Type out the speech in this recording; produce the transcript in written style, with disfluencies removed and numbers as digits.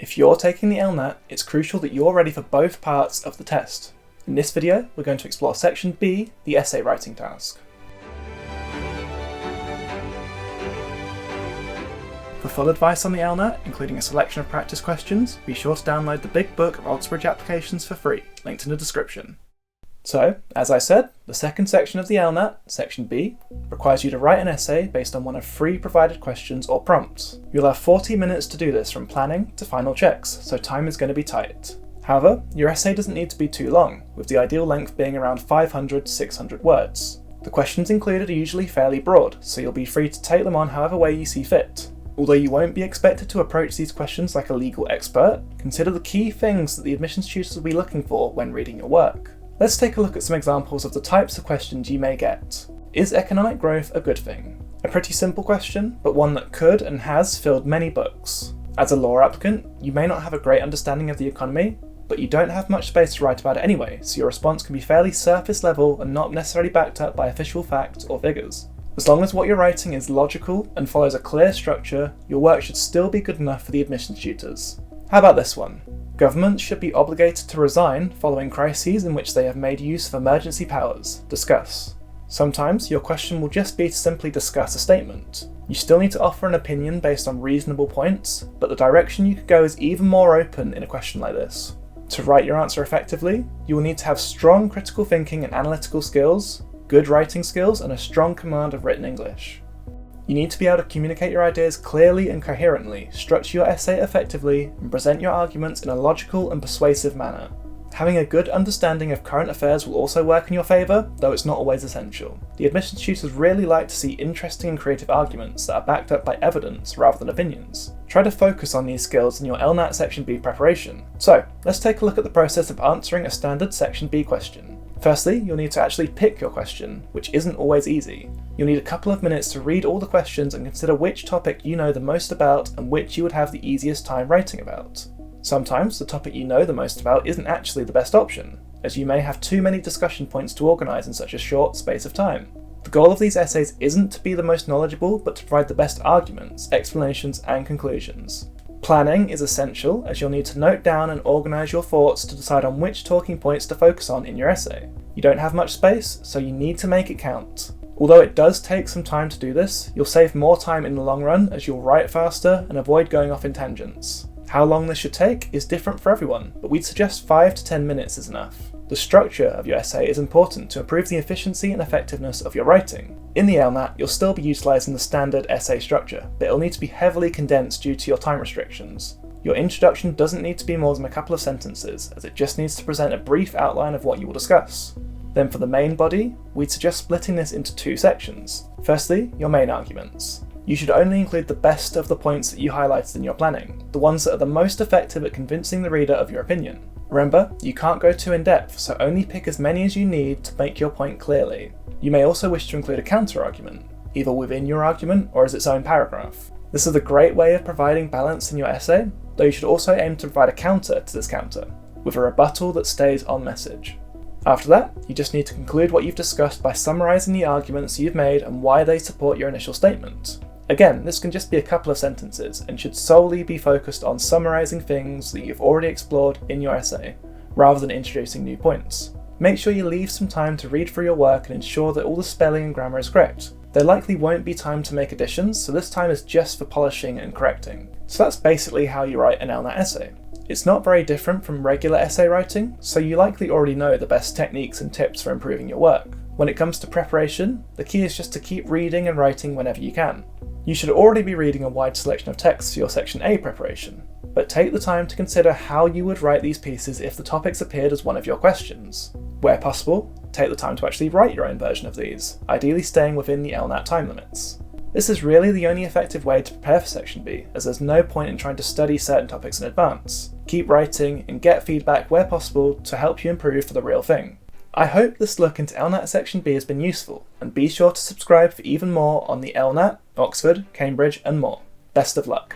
If you're taking the LNAT, it's crucial that you're ready for both parts of the test. In this video, we're going to explore Section B, the essay writing task. For full advice on the LNAT, including a selection of practice questions, be sure to download the Big Book of Oxbridge applications for free, linked in the description. So, as I said, the second section of the LNAT, Section B, requires you to write an essay based on one of 3 provided questions or prompts. You'll have 40 minutes to do this from planning to final checks, so time is going to be tight. However, your essay doesn't need to be too long, with the ideal length being around 500 to 600 words. The questions included are usually fairly broad, so you'll be free to take them on however way you see fit. Although you won't be expected to approach these questions like a legal expert, consider the key things that the admissions tutors will be looking for when reading your work. Let's take a look at some examples of the types of questions you may get. Is economic growth a good thing? A pretty simple question, but one that could and has filled many books. As a law applicant, you may not have a great understanding of the economy, but you don't have much space to write about it anyway, so your response can be fairly surface level and not necessarily backed up by official facts or figures. As long as what you're writing is logical and follows a clear structure, your work should still be good enough for the admissions tutors. How about this one? Governments should be obligated to resign following crises in which they have made use of emergency powers. Discuss. Sometimes your question will just be to simply discuss a statement. You still need to offer an opinion based on reasonable points, but the direction you could go is even more open in a question like this. To write your answer effectively, you will need to have strong critical thinking and analytical skills, good writing skills, and a strong command of written English. You need to be able to communicate your ideas clearly and coherently, structure your essay effectively, and present your arguments in a logical and persuasive manner. Having a good understanding of current affairs will also work in your favour, though it's not always essential. The admissions tutors really like to see interesting and creative arguments that are backed up by evidence rather than opinions. Try to focus on these skills in your LNAT Section B preparation. So, let's take a look at the process of answering a standard Section B question. Firstly, you'll need to actually pick your question, which isn't always easy. You'll need a couple of minutes to read all the questions and consider which topic you know the most about and which you would have the easiest time writing about. Sometimes the topic you know the most about isn't actually the best option, as you may have too many discussion points to organise in such a short space of time. The goal of these essays isn't to be the most knowledgeable, but to provide the best arguments, explanations, and conclusions. Planning is essential, as you'll need to note down and organise your thoughts to decide on which talking points to focus on in your essay. You don't have much space, so you need to make it count. Although it does take some time to do this, you'll save more time in the long run as you'll write faster and avoid going off in tangents. How long this should take is different for everyone, but we'd suggest 5 to 10 minutes is enough. The structure of your essay is important to improve the efficiency and effectiveness of your writing. In the LNAT, you'll still be utilising the standard essay structure, but it'll need to be heavily condensed due to your time restrictions. Your introduction doesn't need to be more than a couple of sentences, as it just needs to present a brief outline of what you will discuss. Then for the main body, we'd suggest splitting this into 2 sections. Firstly, your main arguments. You should only include the best of the points that you highlighted in your planning, the ones that are the most effective at convincing the reader of your opinion. Remember, you can't go too in-depth, so only pick as many as you need to make your point clearly. You may also wish to include a counter-argument, either within your argument or as its own paragraph. This is a great way of providing balance in your essay, though you should also aim to provide a counter to this counter, with a rebuttal that stays on message. After that, you just need to conclude what you've discussed by summarising the arguments you've made and why they support your initial statement. Again, this can just be a couple of sentences and should solely be focused on summarising things that you've already explored in your essay, rather than introducing new points. Make sure you leave some time to read through your work and ensure that all the spelling and grammar is correct. There likely won't be time to make additions, so this time is just for polishing and correcting. So that's basically how you write an LNAT essay. It's not very different from regular essay writing, so you likely already know the best techniques and tips for improving your work. When it comes to preparation, the key is just to keep reading and writing whenever you can. You should already be reading a wide selection of texts for your Section A preparation, but take the time to consider how you would write these pieces if the topics appeared as one of your questions. Where possible, take the time to actually write your own version of these, ideally staying within the LNAT time limits. This is really the only effective way to prepare for Section B, as there's no point in trying to study certain topics in advance. Keep writing and get feedback where possible to help you improve for the real thing. I hope this look into LNAT Section B has been useful, and be sure to subscribe for even more on the LNAT, Oxford, Cambridge, and more. Best of luck.